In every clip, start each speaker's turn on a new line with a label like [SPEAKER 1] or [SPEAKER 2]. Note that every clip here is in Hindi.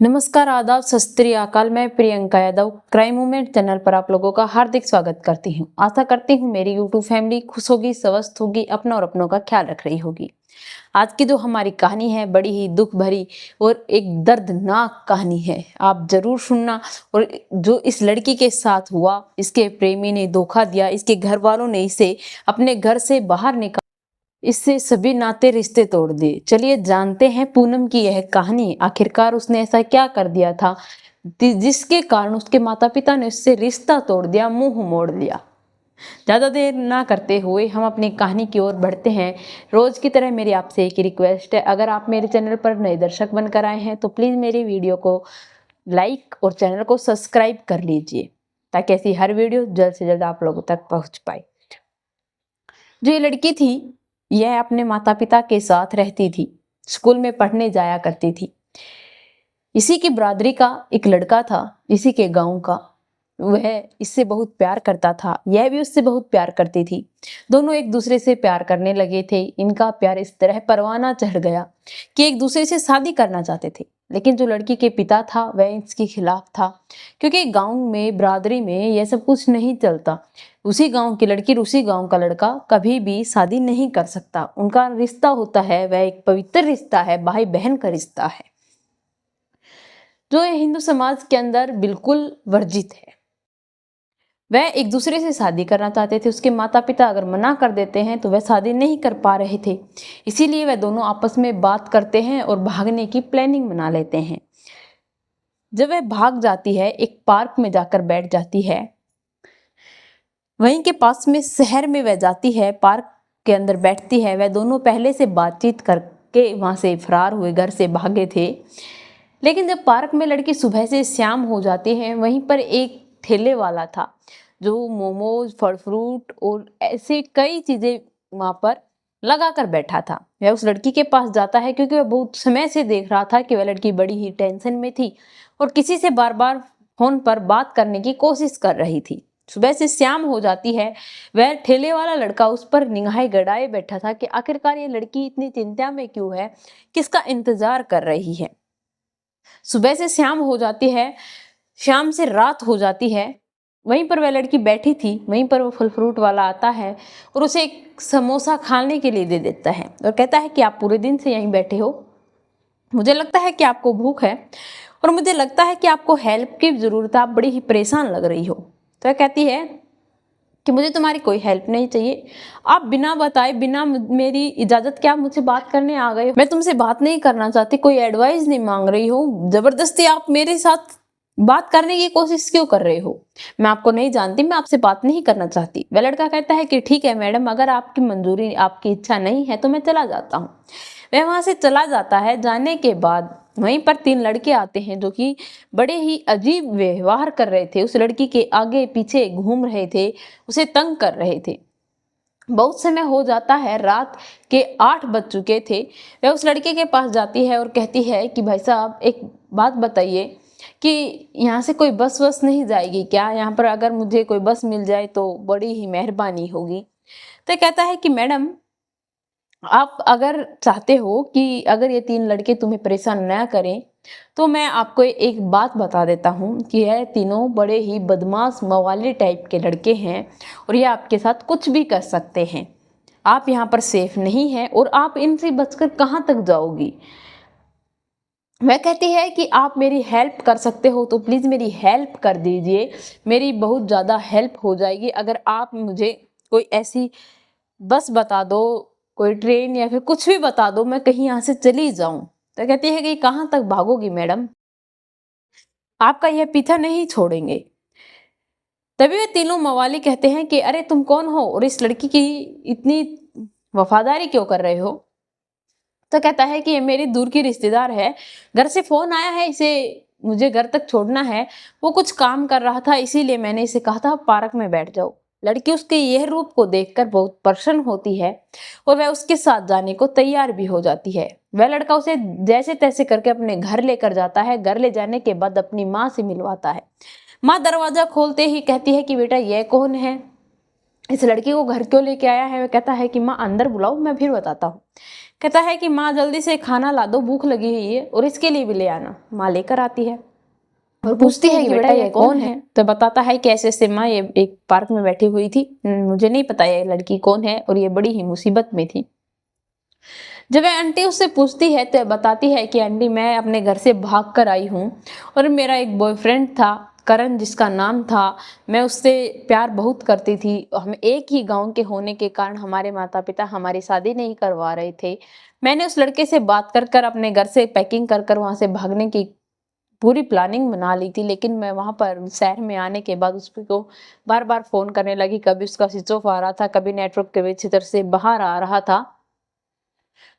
[SPEAKER 1] नमस्कार, आदाब, सत श्री अकाल। मैं Priyanka Yadav crime movement channel पर आप लोगों का हार्दिक स्वागत करती हूं। आशा करती हूं मेरी यूट्यूब फैमिली खुश होगी, स्वस्थ होगी, अपना और अपनों का ख्याल रख रही होगी। आज की जो हमारी कहानी है बड़ी ही दुख भरी और एक दर्दनाक कहानी है, आप जरूर सुनना। और जो इस लड़की के साथ हुआ, इसके प्रेमी ने धोखा दिया, इसके घर वालों ने इसे अपने घर से बाहर निकाला, इससे सभी नाते रिश्ते तोड़ दिए। चलिए जानते हैं पूनम की यह कहानी। आखिरकार उसने ऐसा क्या कर दिया था जिसके कारण उसके माता पिता ने उससे रिश्ता तोड़ दिया, मुंह मोड़ लिया। ज्यादा देर ना करते हुए हम अपनी कहानी की ओर बढ़ते हैं। रोज की तरह मेरी आपसे एक रिक्वेस्ट है, अगर आप मेरे चैनल पर नए दर्शक बनकर आए हैं तो प्लीज मेरी वीडियो को लाइक और चैनल को सब्सक्राइब कर लीजिए, ताकि ऐसी हर वीडियो जल्द से जल्द आप लोगों तक पहुंच पाए। जो ये लड़की थी, यह अपने माता पिता के साथ रहती थी, स्कूल में पढ़ने जाया करती थी। इसी की बरादरी का एक लड़का था, इसी के गांव का। वह इससे बहुत प्यार करता था, यह भी उससे बहुत प्यार करती थी। दोनों एक दूसरे से प्यार करने लगे थे। इनका प्यार इस तरह परवाना चढ़ गया कि एक दूसरे से शादी करना चाहते थे। लेकिन जो लड़की के पिता था वह इसके खिलाफ था, क्योंकि गांव में बरादरी में यह सब कुछ नहीं चलता। उसी गांव की लड़की उसी गांव का लड़का कभी भी शादी नहीं कर सकता। उनका रिश्ता होता है वह एक पवित्र रिश्ता है, भाई बहन का रिश्ता है, जो हिंदू समाज के अंदर बिल्कुल वर्जित है। वह एक दूसरे से शादी करना चाहते थे। उसके माता पिता अगर मना कर देते हैं तो वह शादी नहीं कर पा रहे थे। इसीलिए वह दोनों आपस में बात करते हैं और भागने की प्लानिंग बना लेते हैं। जब वह भाग जाती है, एक पार्क में जाकर बैठ जाती है। वहीं के पास में शहर में वह जाती है, पार्क के अंदर बैठती है। वह दोनों पहले से बातचीत करके वहां से फरार हुए, घर से भागे थे। लेकिन जब पार्क में लड़की सुबह से शाम हो जाती है, वहीं पर एक ठेले वाला था जो मोमोज, फल फ्रूट और ऐसे कई चीजें वहां पर लगा कर बैठा था। वह उस लड़की के पास जाता है, क्योंकि वह बहुत समय से देख रहा था कि वह लड़की बड़ी ही टेंशन में थी और किसी से बार बार फोन पर बात करने की कोशिश कर रही थी। सुबह से शाम हो जाती है, वह ठेले वाला लड़का उस पर निगाहें गड़ाए बैठा था कि आखिरकार ये लड़की इतनी चिंता में क्यों है, किसका इंतजार कर रही है। सुबह से शाम हो जाती है, शाम से रात हो जाती है। वहीं पर वह लड़की बैठी थी, वहीं पर वो फल फ्रूट वाला आता है और उसे एक समोसा खाने के लिए दे देता है और कहता है कि आप पूरे दिन से यहीं बैठे हो, मुझे लगता है कि आपको भूख है और मुझे लगता है कि आपको हेल्प की जरूरत है, आप बड़ी ही परेशान लग रही हो। तो वह कहती है कि मुझे तुम्हारी कोई हेल्प नहीं चाहिए, आप बिना बताए, बिना मेरी इजाजत के आप मुझसे बात करने आ गए हो। मैं तुमसे बात नहीं करना चाहती, कोई एडवाइस नहीं मांग रही हूँ, जबरदस्ती आप मेरे साथ बात करने की कोशिश क्यों कर रहे हो। मैं आपको नहीं जानती, मैं आपसे बात नहीं करना चाहती। वह लड़का कहता है कि ठीक है मैडम, अगर आपकी मंजूरी, आपकी इच्छा नहीं है तो मैं चला जाता हूँ। वह वहां से चला जाता है। जाने के बाद वहीं पर तीन लड़के आते हैं जो कि बड़े ही अजीब व्यवहार कर रहे थे, उस लड़की के आगे पीछे घूम रहे थे, उसे तंग कर रहे थे। बहुत समय हो जाता है, रात के 8 बज चुके थे। वह उस लड़के के पास जाती है और कहती है कि भाई साहब एक बात बताइए कि यहाँ से कोई बस वस नहीं जाएगी क्या, यहाँ पर अगर मुझे कोई बस मिल जाए तो बड़ी ही मेहरबानी होगी। तो कहता है कि मैडम, आप अगर चाहते हो कि अगर ये तीन लड़के तुम्हें परेशान न करें तो मैं आपको एक बात बता देता हूँ कि यह तीनों बड़े ही बदमाश मवाली टाइप के लड़के हैं और ये आपके साथ कुछ भी कर सकते हैं। आप यहाँ पर सेफ नहीं हैं और आप इनसे बचकर कहाँ तक जाओगी। वह कहती है कि आप मेरी हेल्प कर सकते हो तो प्लीज़ मेरी हेल्प कर दीजिए, मेरी बहुत ज़्यादा हेल्प हो जाएगी अगर आप मुझे कोई ऐसी बस बता दो, कोई ट्रेन या फिर कुछ भी बता दो, मैं कहीं यहाँ से चली जाऊं। तो कहती है कि कहाँ तक भागोगी मैडम, आपका यह पीछा नहीं छोड़ेंगे। तभी वे तीनों मवाली कहते हैं कि अरे तुम कौन हो और इस लड़की की इतनी वफादारी क्यों कर रहे हो। तो कहता है कि ये मेरी दूर की रिश्तेदार है, घर से फोन आया है, इसे मुझे घर तक छोड़ना है, वो कुछ काम कर रहा था इसीलिए मैंने इसे कहा था पार्क में बैठ जाओ। लड़की उसके यह रूप को देखकर बहुत प्रसन्न होती है और वह उसके साथ जाने को तैयार भी हो जाती है। वह लड़का उसे जैसे तैसे करके अपने घर लेकर जाता है। घर ले जाने के बाद अपनी माँ से मिलवाता है। माँ दरवाजा खोलते ही कहती है कि बेटा यह कौन है, इस लड़की को घर क्यों लेके आया है। वह कहता है कि माँ अंदर बुलाओ, मैं फिर बताता हूँ। कहता है कि माँ जल्दी से खाना ला दो, भूख लगी हुई है, और इसके लिए भी ले आना। माँ लेकर आती है और पूछती है कि बेटा ये कौन है। तो बताता है कि ऐसे ऐसे माँ, ये एक पार्क में बैठी हुई थी, मुझे नहीं पता ये लड़की कौन है, और ये बड़ी ही मुसीबत में थी। जब वह आंटी उससे पूछती है तो बताती है कि आंटी मैं अपने घर से भाग कर आई हूँ, और मेरा एक बॉयफ्रेंड था करण जिसका नाम था, मैं उससे प्यार बहुत करती थी। हम एक ही गांव के होने के कारण हमारे माता पिता हमारी शादी नहीं करवा रहे थे। मैंने उस लड़के से बात कर कर अपने घर से पैकिंग कर कर वहाँ से भागने की पूरी प्लानिंग बना ली थी, लेकिन मैं वहाँ पर शहर में आने के बाद उसको बार बार फ़ोन करने लगी। कभी उसका स्विच ऑफ आ रहा था, कभी नेटवर्क के अच्छी तरह से बाहर आ रहा था,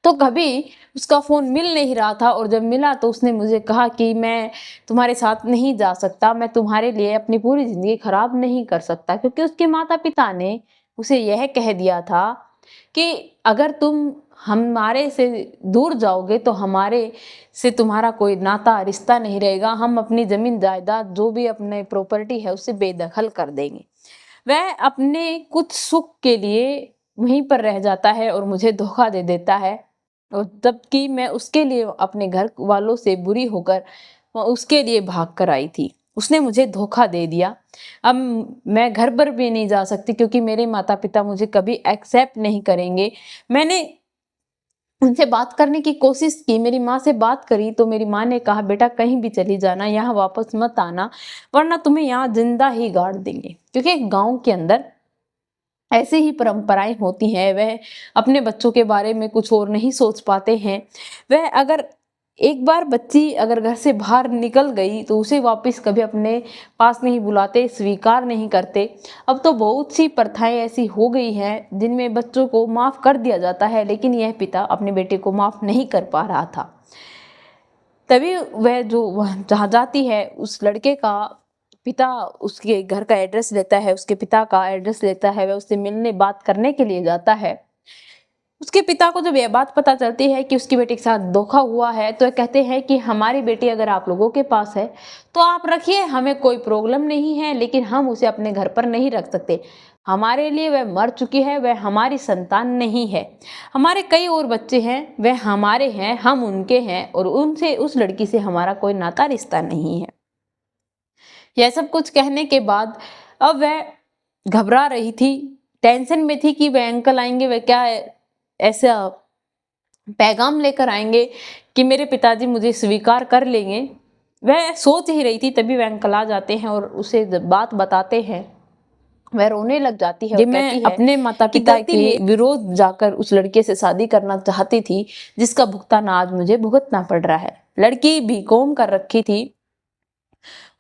[SPEAKER 1] तो कभी उसका फ़ोन मिल नहीं रहा था। और जब मिला तो उसने मुझे कहा कि मैं तुम्हारे साथ नहीं जा सकता, मैं तुम्हारे लिए अपनी पूरी ज़िंदगी ख़राब नहीं कर सकता, क्योंकि उसके माता पिता ने उसे यह कह दिया था कि अगर तुम हमारे से दूर जाओगे तो हमारे से तुम्हारा कोई नाता रिश्ता नहीं रहेगा, हम अपनी ज़मीन जायदाद जो भी अपने प्रॉपर्टी है उसे बेदखल कर देंगे। वह अपने कुछ सुख के लिए वहीं पर रह जाता है और मुझे धोखा दे देता है, और जबकि मैं उसके लिए अपने घर वालों से बुरी होकर उसके लिए भाग कर आई थी। उसने मुझे धोखा दे दिया। अब मैं घर पर भी नहीं जा सकती क्योंकि मेरे माता पिता मुझे कभी एक्सेप्ट नहीं करेंगे। मैंने उनसे बात करने की कोशिश की, मेरी माँ से बात करी तो मेरी माँ ने कहा बेटा कहीं भी चली जाना, यहाँ वापस मत आना, वरना तुम्हें यहाँ जिंदा ही गाड़ देंगे। क्योंकि गांव के अंदर ऐसे ही परंपराएं होती हैं, वह अपने बच्चों के बारे में कुछ और नहीं सोच पाते हैं। वह अगर एक बार बच्ची अगर घर से बाहर निकल गई तो उसे वापस कभी अपने पास नहीं बुलाते, स्वीकार नहीं करते। अब तो बहुत सी प्रथाएं ऐसी हो गई हैं जिनमें बच्चों को माफ़ कर दिया जाता है, लेकिन यह पिता अपने बेटे को माफ़ नहीं कर पा रहा था। तभी वह जो जहाँ जाती है उस लड़के का पिता उसके घर का एड्रेस लेता है, उसके पिता का एड्रेस लेता है, वह उससे मिलने बात करने के लिए जाता है। उसके पिता को जब यह बात पता चलती है कि उसकी बेटी के साथ धोखा हुआ है तो वह कहते हैं कि हमारी बेटी अगर आप लोगों के पास है तो आप रखिए, हमें कोई प्रॉब्लम नहीं है, लेकिन हम उसे अपने घर पर नहीं रख सकते। हमारे लिए वह मर चुकी है, वह हमारी संतान नहीं है। हमारे कई और बच्चे हैं, वह हमारे हैं, हम उनके हैं, और उनसे उस लड़की से हमारा कोई नाता रिश्ता नहीं है। यह सब कुछ कहने के बाद अब वह घबरा रही थी, टेंशन में थी कि वह अंकल आएंगे, वह क्या ऐसा पैगाम लेकर आएंगे कि मेरे पिताजी मुझे स्वीकार कर लेंगे। वह सोच ही रही थी, तभी वह अंकल आ जाते हैं और उसे जब बात बताते हैं वह रोने लग जाती है और कहती है अपने माता पिता के विरोध जाकर उस लड़के से शादी करना चाहती थी, जिसका भुगतान आज मुझे भुगतना पड़ रहा है। लड़की बीकॉम कर रखी थी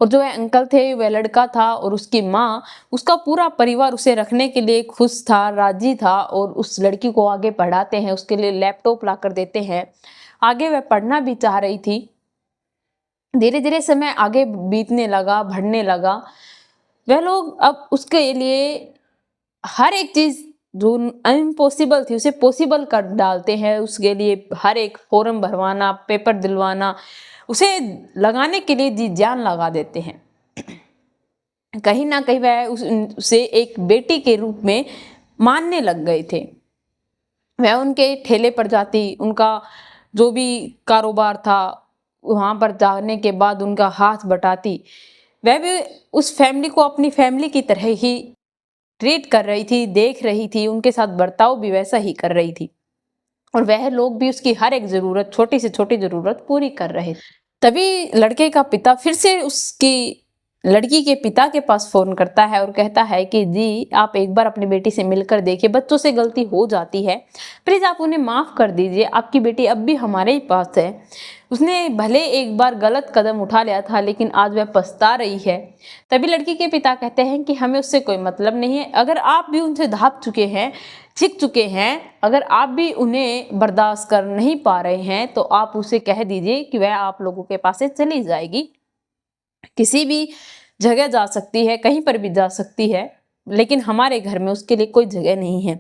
[SPEAKER 1] और जो वह अंकल थे वह लड़का था, और उसकी माँ, उसका पूरा परिवार उसे रखने के लिए खुश था, राजी था, और उस लड़की को आगे पढ़ाते हैं, उसके लिए लैपटॉप ला कर देते हैं। आगे वह पढ़ना भी चाह रही थी। धीरे धीरे समय आगे बीतने लगा, बढ़ने लगा। वह लोग अब उसके लिए हर एक चीज जो इम्पॉसिबल थी उसे पॉसिबल कर डालते हैं। उसके लिए हर एक फॉर्म भरवाना, पेपर दिलवाना, उसे लगाने के लिए जी जान लगा देते हैं। कहीं ना कहीं वह उसे एक बेटी के रूप में मानने लग गए थे। वह उनके ठेले पर जाती, उनका जो भी कारोबार था वहाँ पर जाने के बाद उनका हाथ बटाती। वह भी उस फैमिली को अपनी फैमिली की तरह ही ट्रीट कर रही थी, देख रही थी, उनके साथ बर्ताव भी वैसा ही कर रही थी, और वह लोग भी उसकी हर एक जरूरत, छोटी से छोटी जरूरत पूरी कर रहे थे। तभी लड़के का पिता फिर से उसकी लड़की के पिता के पास फोन करता है और कहता है कि जी आप एक बार अपनी बेटी से मिलकर देखिए, बच्चों से गलती हो जाती है, प्लीज आप उन्हें माफ कर दीजिए, आपकी बेटी अब भी हमारे ही पास है। उसने भले एक बार गलत कदम उठा लिया था, लेकिन आज वह पछता रही है। तभी लड़की के पिता कहते हैं कि हमें उससे कोई मतलब नहीं है, अगर आप भी उनसे धाप चुके हैं, सीख चुके हैं, अगर आप भी उन्हें बर्दाश्त कर नहीं पा रहे हैं तो आप उसे कह दीजिए कि वह आप लोगों के पास से चली जाएगी, किसी भी जगह जा सकती है, कहीं पर भी जा सकती है, लेकिन हमारे घर में उसके लिए कोई जगह नहीं है।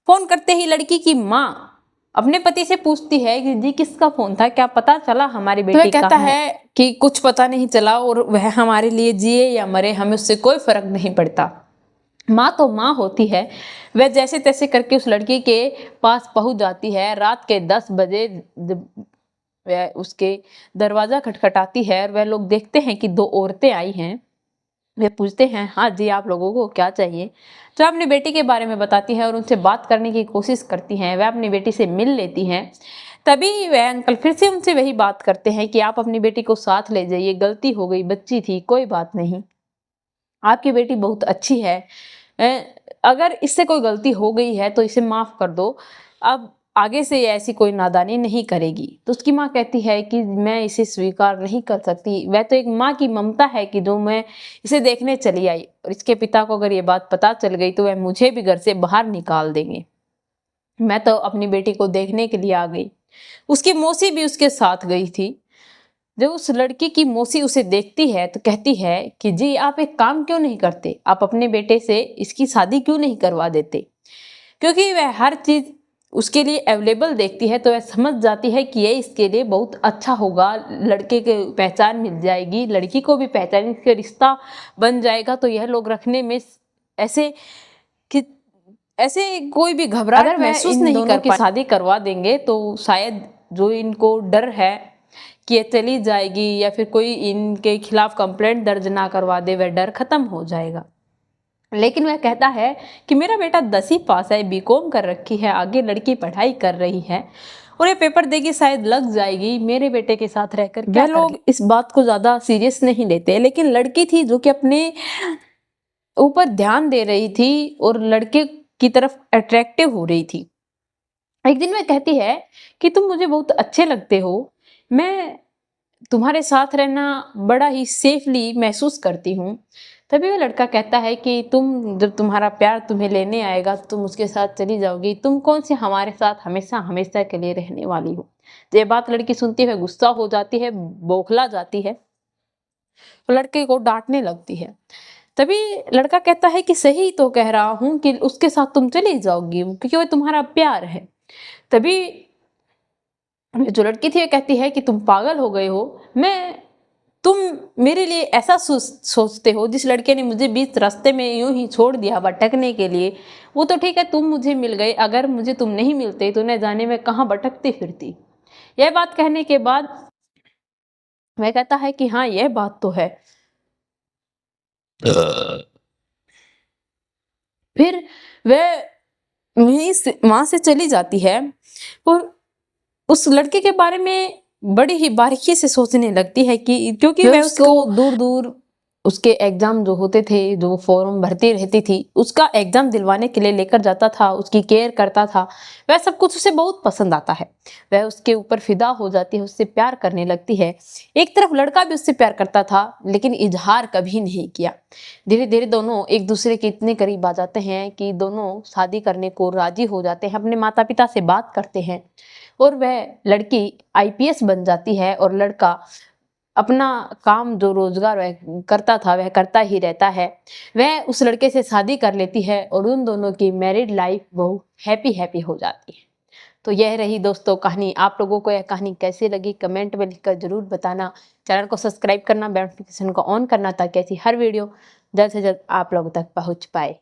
[SPEAKER 1] फोन करते ही लड़की की माँ अपने पति से पूछती है कि जी किसका फोन था, क्या पता चला हमारी बेटी का? कहता है कि कुछ पता नहीं चला और वह हमारे लिए जिए या मरे हमें उससे कोई फर्क नहीं पड़ता। माँ तो माँ होती है। वह जैसे तैसे करके उस लड़की के पास पहुंच जाती है। रात के 10 बजे जब वह उसके दरवाजा खटखटाती है और वह लोग देखते हैं कि 2 औरतें आई हैं। वे पूछते हैं, हाँ जी, आप लोगों को क्या चाहिए? जो अपनी बेटी के बारे में बताती है और उनसे बात करने की कोशिश करती हैं। वह अपनी बेटी से मिल लेती हैं। तभी वह अंकल फिर से उनसे वही बात करते हैं कि आप अपनी बेटी को साथ ले जाइए, गलती हो गई, बच्ची थी, कोई बात नहीं, आपकी बेटी बहुत अच्छी है। अगर इससे कोई गलती हो गई है तो इसे माफ कर दो, अब आगे से ये ऐसी कोई नादानी नहीं करेगी। तो उसकी माँ कहती है कि मैं इसे स्वीकार नहीं कर सकती। वह तो एक माँ की ममता है कि जो मैं इसे देखने चली आई, और इसके पिता को अगर ये बात पता चल गई तो वह मुझे भी घर से बाहर निकाल देंगे। मैं तो अपनी बेटी को देखने के लिए आ गई। उसकी मौसी भी उसके साथ गई थी। जब उस लड़की की मौसी उसे देखती है तो कहती है कि जी, आप एक काम क्यों नहीं करते, आप अपने बेटे से इसकी शादी क्यों नहीं करवा देते? क्योंकि वह हर चीज उसके लिए अवेलेबल देखती है, तो वह समझ जाती है कि ये इसके लिए बहुत अच्छा होगा। लड़के के पहचान मिल जाएगी, लड़की को भी पहचान के रिश्ता बन जाएगा, तो यह लोग रखने में ऐसे कि ऐसे कोई भी घबराहट महसूस नहीं कर पाए। शादी करवा देंगे तो शायद जो इनको डर है कि ये चली जाएगी या फिर कोई इनके खिलाफ कंप्लेंट दर्ज ना करवा दे, वह डर खत्म हो जाएगा। लेकिन वह कहता है कि मेरा बेटा 10वीं पास है, बीकॉम कर रखी है, आगे लड़की पढ़ाई कर रही है और ये पेपर देगी, शायद लग जाएगी, मेरे बेटे के साथ रहकर क्या लोग इस बात को ज्यादा सीरियस नहीं लेते। लेकिन लड़की थी जो कि अपने ऊपर ध्यान दे रही थी और लड़के की तरफ अट्रैक्टिव हो रही थी। एक दिन वह कहती है कि तुम मुझे बहुत अच्छे लगते हो, मैं तुम्हारे साथ रहना बड़ा ही सेफली महसूस करती हूँ। तभी वह लड़का कहता है कि तुम, जब तुम्हारा प्यार तुम्हें लेने आएगा तो तुम उसके साथ चली जाओगी, तुम कौन से हमारे साथ हमेशा हमेशा के लिए रहने वाली हो। ये बात लड़की सुनती है, गुस्सा हो जाती है, बौखला जाती है, तो लड़के को डांटने लगती है। तभी लड़का कहता है कि सही तो कह रहा हूँ कि उसके साथ तुम चली जाओगी क्योंकि वो तुम्हारा प्यार है। तभी जो लड़की थी वो कहती है कि तुम पागल हो गए हो, मैं तुम मेरे लिए ऐसा सोचते हो। जिस लड़के ने मुझे बीच रास्ते में यूं ही छोड़ दिया भटकने के लिए, वो तो ठीक है, तुम मुझे मिल गए, अगर मुझे तुम नहीं मिलते तो न जाने मैं कहाँ भटकती फिरती। यह बात कहने के बाद वह कहता है कि हाँ, यह बात तो है। फिर वह वहां से चली जाती है और उस लड़के के बारे में बड़ी ही बारीकी से सोचने लगती है कि क्योंकि वह उसको दूर दूर उसके एग्जाम जो होते थे, जो फॉर्म भरती रहती थी, उसका एग्जाम दिलवाने के लिए लेकर जाता था, उसकी केयर करता था, वह सब कुछ उसे बहुत पसंद आता है। वह उसके ऊपर फिदा हो जाती है, उससे प्यार करने लगती है। एक तरफ लड़का भी उससे प्यार करता था लेकिन इजहार कभी नहीं किया। धीरे धीरे दोनों एक दूसरे के इतने करीब आ जाते हैं कि दोनों शादी करने को राजी हो जाते हैं, अपने माता पिता से बात करते हैं और वह लड़की आईपीएस बन जाती है और लड़का अपना काम जो रोजगार वह करता था वह करता ही रहता है। वह उस लड़के से शादी कर लेती है और उन दोनों की मैरिड लाइफ बहुत हैप्पी हैप्पी हो जाती है। तो यह रही दोस्तों कहानी। आप लोगों को यह कहानी कैसी लगी कमेंट में लिखकर जरूर बताना। चैनल को सब्सक्राइब करना, बेल नोटिफिकेशन को ऑन करना ताकि ऐसी हर वीडियो जल्द से जल्द आप लोगों तक पहुंच पाए।